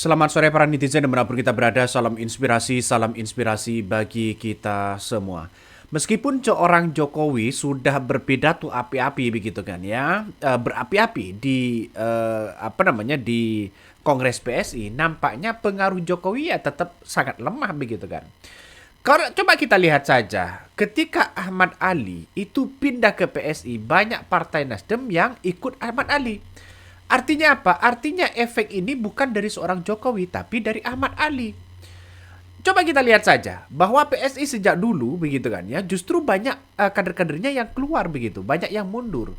Selamat sore para netizen dimanapun kita berada, salam inspirasi bagi kita semua. Meskipun seorang Jokowi sudah berpidato api-api begitu kan ya, berapi-api di di Kongres PSI, nampaknya pengaruh Jokowi ya tetap sangat lemah begitu kan. Kalau coba kita lihat saja, ketika Ahmad Ali itu pindah ke PSI, banyak partai Nasdem yang ikut Ahmad Ali. Artinya apa? Artinya efek ini bukan dari seorang Jokowi, tapi dari Ahmad Ali. Coba kita lihat saja bahwa PSI sejak dulu begitu kan ya, justru banyak kader-kadernya yang keluar begitu, banyak yang mundur.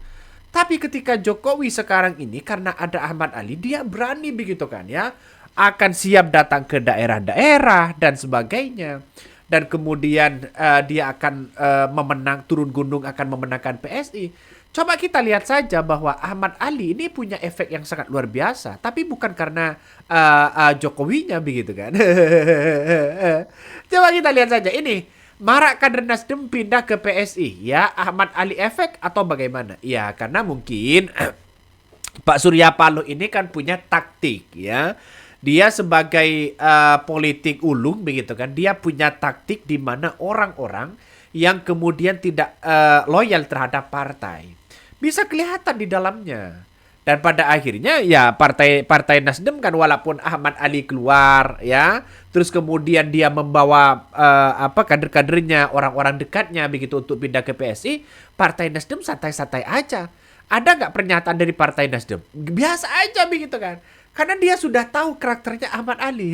Tapi ketika Jokowi sekarang ini karena ada Ahmad Ali, dia berani begitu kan ya, akan siap datang ke daerah-daerah dan sebagainya. Dan kemudian dia akan turun gunung akan memenangkan PSI. Coba kita lihat saja bahwa Ahmad Ali ini punya efek yang sangat luar biasa, tapi bukan karena Jokowinya begitu kan. Coba kita lihat saja ini, marak kader Nasdem pindah ke PSI, ya Ahmad Ali efek atau bagaimana? Ya karena mungkin Pak Surya Paloh ini kan punya taktik ya. Dia sebagai politik ulung begitu kan, dia punya taktik di mana orang-orang yang kemudian tidak loyal terhadap partai bisa kelihatan di dalamnya. Dan pada akhirnya ya partai Nasdem kan walaupun Ahmad Ali keluar ya, terus kemudian dia membawa kader-kadernya, orang-orang dekatnya begitu untuk pindah ke PSI, Partai Nasdem santai-santai aja. Ada nggak pernyataan dari Partai Nasdem? Biasa aja begitu kan. Karena dia sudah tahu karakternya Ahmad Ali.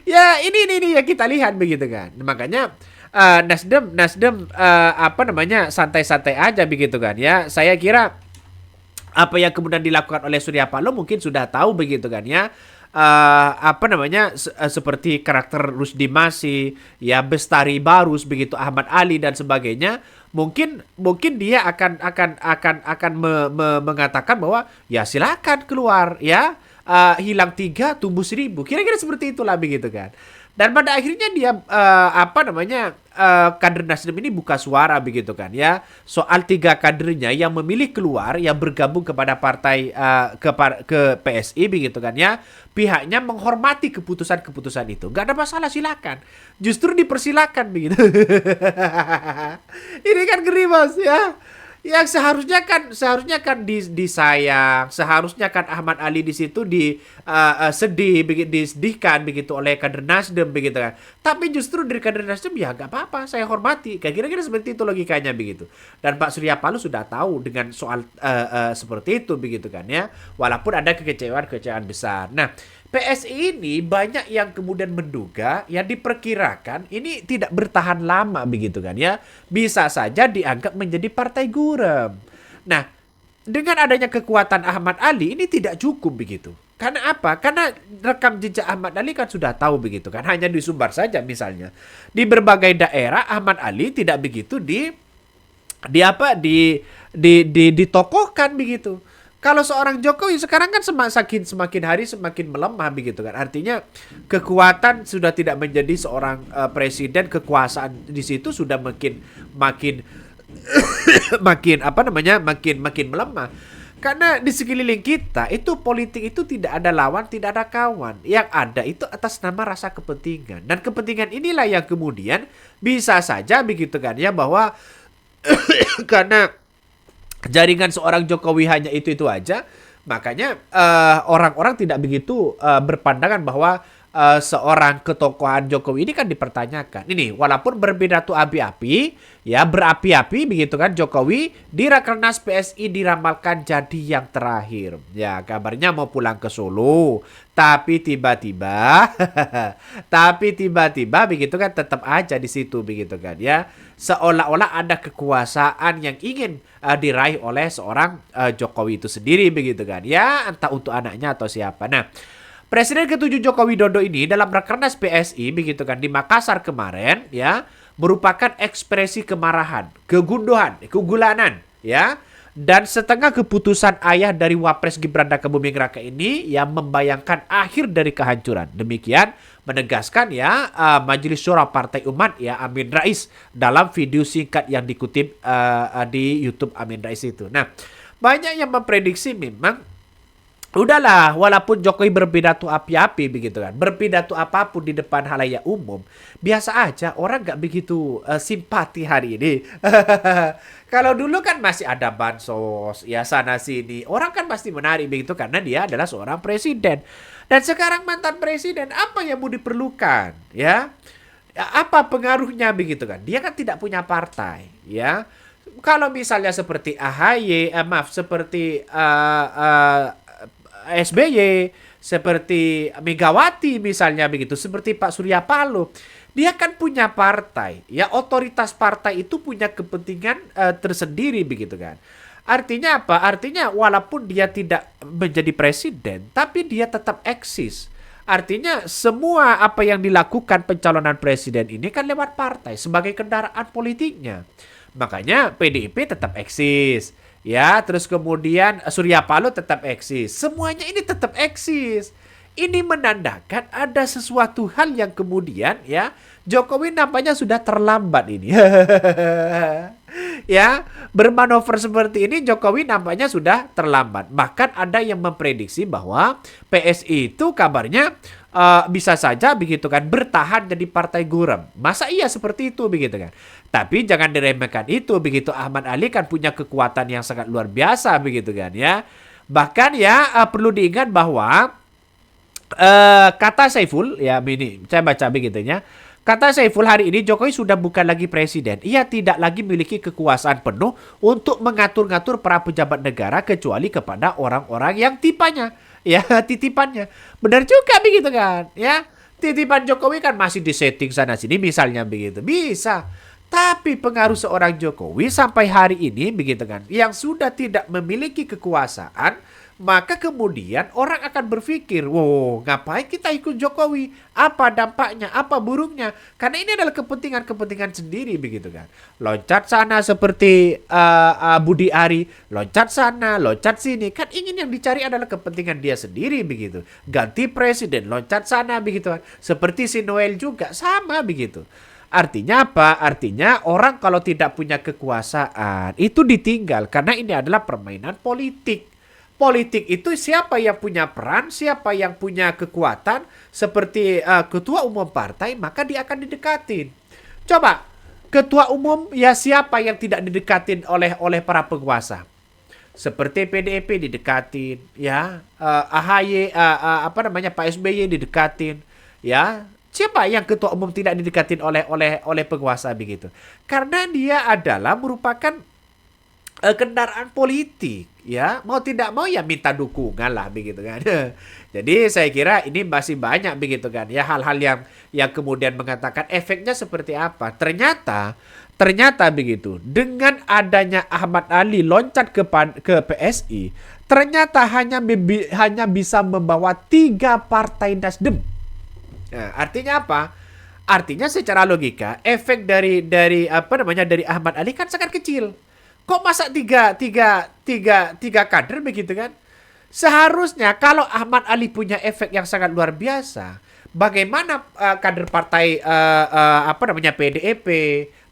Ya ini yang kita lihat begitu kan. Makanya Nasdem santai-santai aja begitu kan ya. Saya kira apa yang kemudian dilakukan oleh Surya Paloh mungkin sudah tahu begitu kan ya. Seperti karakter Rusdi Masih, ya Bestari Barus begitu, Ahmad Ali dan sebagainya. Mungkin dia akan mengatakan bahwa ya silakan keluar ya. Hilang 3 tumbuh 1000, kira-kira seperti itulah begitu kan. Dan pada akhirnya dia kader Nasdem ini buka suara begitu kan ya, soal 3 kadernya yang memilih keluar, yang bergabung kepada partai ke PSI begitu kan ya. Pihaknya menghormati keputusan-keputusan itu, nggak ada masalah, silakan, justru dipersilakan begitu. Ini kan ngeri bos ya. Yang seharusnya kan disayang, seharusnya kan Ahmad Ali di situ disedihkan begitu oleh kader Nasdem begitu kan. Tapi justru dari kader Nasdem ya nggak apa-apa, saya hormati. Kayak kira-kira seperti itu logikanya begitu. Dan Pak Surya Paloh sudah tahu dengan soal seperti itu begitu kan ya. Walaupun ada kekecewaan besar. Nah, PSI ini banyak yang kemudian menduga, yang diperkirakan ini tidak bertahan lama begitu kan ya. Bisa saja dianggap menjadi partai gurem. Nah, dengan adanya kekuatan Ahmad Ali ini tidak cukup begitu. Karena apa? Karena rekam jejak Ahmad Ali kan sudah tahu begitu kan. Hanya di Sumbar saja misalnya. Di berbagai daerah Ahmad Ali tidak begitu ditokohkan begitu. Kalau seorang Jokowi sekarang kan semakin hari semakin melemah begitu kan. Artinya kekuatan sudah tidak menjadi seorang presiden, kekuasaan di situ sudah makin makin melemah. Karena di sekeliling kita itu politik itu tidak ada lawan, tidak ada kawan. Yang ada itu atas nama rasa kepentingan. Dan kepentingan inilah yang kemudian bisa saja begitu kan ya, bahwa karena jaringan seorang Jokowi hanya itu aja, makanya orang-orang tidak begitu berpandangan bahwa seorang ketokohan Jokowi ini kan dipertanyakan. Ini walaupun berbeda tuh api-api, ya berapi-api begitu kan, Jokowi di Rakernas PSI diramalkan jadi yang terakhir. Ya kabarnya mau pulang ke Solo, tapi tiba-tiba begitu kan tetap aja di situ begitu kan ya. Seolah-olah ada kekuasaan yang ingin diraih oleh seorang Jokowi itu sendiri begitu kan ya, entah untuk anaknya atau siapa. Nah, Presiden ke-7 Joko Widodo ini dalam Rakernas PSI begitu kan di Makassar kemarin ya, merupakan ekspresi kemarahan, kegunduhan, kegulanan ya. Dan setengah keputusan ayah dari Wapres Gibran Rakabuming Raka ini yang membayangkan akhir dari kehancuran. Demikian menegaskan ya Majelis Syura Partai Umat ya Amin Rais dalam video singkat yang dikutip di YouTube Amin Rais itu. Nah, banyak yang memprediksi memang Udahlah, walaupun Jokowi berpidato api-api begitu kan, berpidato apapun di depan halayak umum, biasa aja orang nggak begitu simpati hari ini. Kalau dulu kan masih ada bansos, ya sana sini, orang kan pasti menarik begitu karena dia adalah seorang presiden. Dan sekarang mantan presiden, apa yang mau diperlukan, ya? Ya, apa pengaruhnya begitu kan? Dia kan tidak punya partai, ya. Kalau misalnya seperti AHY, maaf, seperti SBY, seperti Megawati misalnya begitu, seperti Pak Surya Paloh, dia kan punya partai, ya otoritas partai itu punya kepentingan tersendiri begitu kan. Artinya apa? Artinya walaupun dia tidak menjadi presiden, tapi dia tetap eksis. Artinya semua apa yang dilakukan pencalonan presiden ini kan lewat partai sebagai kendaraan politiknya. Makanya PDIP tetap eksis. Ya, terus kemudian Surya Paloh tetap eksis. Semuanya ini tetap eksis. Ini menandakan ada sesuatu hal yang kemudian ya Jokowi nampaknya sudah terlambat ini. Ya, bermanuver seperti ini Jokowi nampaknya sudah terlambat. Bahkan ada yang memprediksi bahwa PSI itu kabarnya bisa saja begitu kan bertahan jadi partai gurem. Masa iya seperti itu begitu kan? Tapi jangan diremehkan itu begitu, Ahmad Ali kan punya kekuatan yang sangat luar biasa begitu kan ya. Bahkan ya perlu diingat bahwa kata Saiful ya ini saya baca begitunya. Kata Saiful hari ini Jokowi sudah bukan lagi presiden. Ia tidak lagi memiliki kekuasaan penuh untuk mengatur-ngatur para pejabat negara kecuali kepada orang-orang yang tipanya. Ya, titipannya. Benar juga begitu kan, ya. Titipan Jokowi kan masih disetting sana sini misalnya begitu. Bisa. Tapi pengaruh seorang Jokowi sampai hari ini begitu kan, yang sudah tidak memiliki kekuasaan, maka kemudian orang akan berpikir, wow, ngapain kita ikut Jokowi? Apa dampaknya? Apa buruknya? Karena ini adalah kepentingan-kepentingan sendiri begitu kan. Loncat sana seperti Budi Ari, loncat sana, loncat sini. Kan ingin yang dicari adalah kepentingan dia sendiri begitu. Ganti presiden, loncat sana begitu kan. Seperti si Noel juga sama begitu. Artinya apa? Artinya orang kalau tidak punya kekuasaan itu ditinggal karena ini adalah permainan politik. Politik itu siapa yang punya peran, siapa yang punya kekuatan seperti ketua umum partai, maka dia akan didekatin. Coba ketua umum ya siapa yang tidak didekatin oleh para penguasa? Seperti PDIP didekatin, ya AHY apa namanya Pak SBY didekatin, ya. Siapa yang ketua umum tidak didekatin oleh penguasa begitu? Karena dia adalah merupakan kendaraan politik, ya. Mau tidak mau ya minta dukungan lah begitu kan. Jadi saya kira ini masih banyak begitu kan. Ya hal-hal yang kemudian mengatakan efeknya seperti apa. Ternyata begitu. Dengan adanya Ahmad Ali loncat ke PSI, ternyata hanya bisa membawa 3 partai Nasdem. Nah, artinya apa? Artinya secara logika efek dari apa namanya dari Ahmad Ali kan sangat kecil. Kok masa tiga kader begitu kan? Seharusnya kalau Ahmad Ali punya efek yang sangat luar biasa, bagaimana kader partai apa namanya PDIP,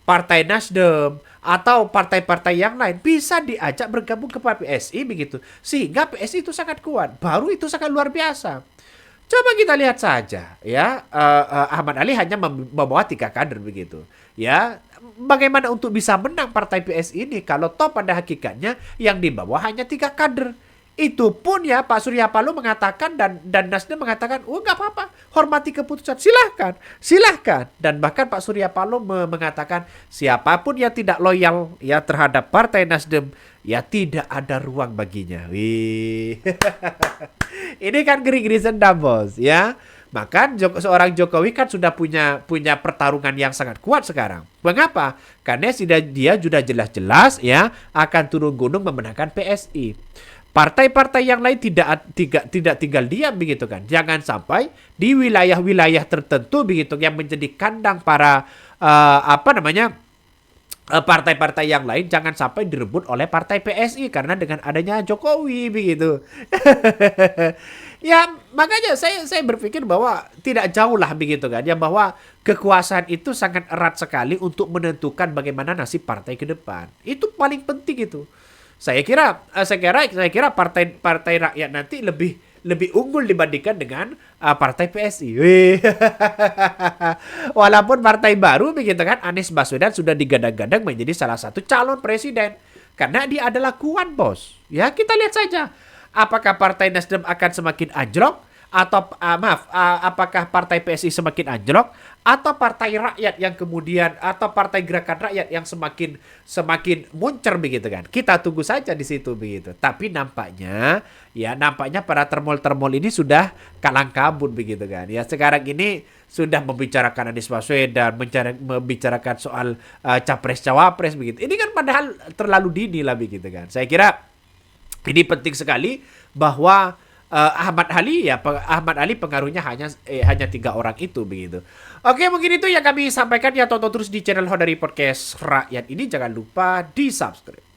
Partai Nasdem atau partai-partai yang lain bisa diajak bergabung ke PSI begitu, sehingga PSI itu sangat kuat. Baru itu sangat luar biasa. Coba kita lihat saja, ya Ahmad Ali hanya membawa 3 kader begitu, ya. Bagaimana untuk bisa menang partai PSI ini kalau toh pada hakikatnya yang dibawa hanya 3 kader? Itu pun ya Pak Surya Paloh mengatakan dan Nasdem mengatakan, oh nggak apa-apa, hormati keputusan, silahkan. Dan bahkan Pak Surya Paloh mengatakan siapapun yang tidak loyal ya terhadap Partai Nasdem ya tidak ada ruang baginya. Wih, ini kan geri-geri sendam bos ya. Maka seorang Jokowi kan sudah punya pertarungan yang sangat kuat sekarang. Mengapa? Karena dia sudah jelas-jelas ya akan turun gunung memenangkan PSI. Partai-partai yang lain tidak tinggal diam begitu kan. Jangan sampai di wilayah-wilayah tertentu begitu yang menjadi kandang para apa namanya partai-partai yang lain jangan sampai direbut oleh partai PSI karena dengan adanya Jokowi begitu. Ya makanya saya berpikir bahwa tidak jauh lah begitu kan ya bahwa kekuasaan itu sangat erat sekali untuk menentukan bagaimana nasib partai ke depan. Itu paling penting itu. Saya kira partai rakyat nanti lebih unggul dibandingkan dengan partai PSI. Wih. Walaupun partai baru begitu kan, Anies Baswedan sudah digadang-gadang menjadi salah satu calon presiden karena dia adalah kuat, bos. Ya, kita lihat saja apakah partai Nasdem akan semakin anjlok atau apakah partai PSI semakin anjlok atau partai rakyat yang kemudian atau partai gerakan rakyat yang semakin muncer begitu kan. Kita tunggu saja di situ begitu. Tapi nampaknya para termol-termol ini sudah kalang kabut begitu kan. Ya, sekarang ini sudah membicarakan Anies Baswedan, membicarakan soal capres cawapres begitu. Ini kan padahal terlalu dini lah begitu kan. Saya kira ini penting sekali bahwa Ahmad Ali pengaruhnya hanya 3 orang itu begitu. Oke, mungkin itu yang kami sampaikan ya. Tonton terus di channel Honari Podcast Rakyat ini, jangan lupa di subscribe.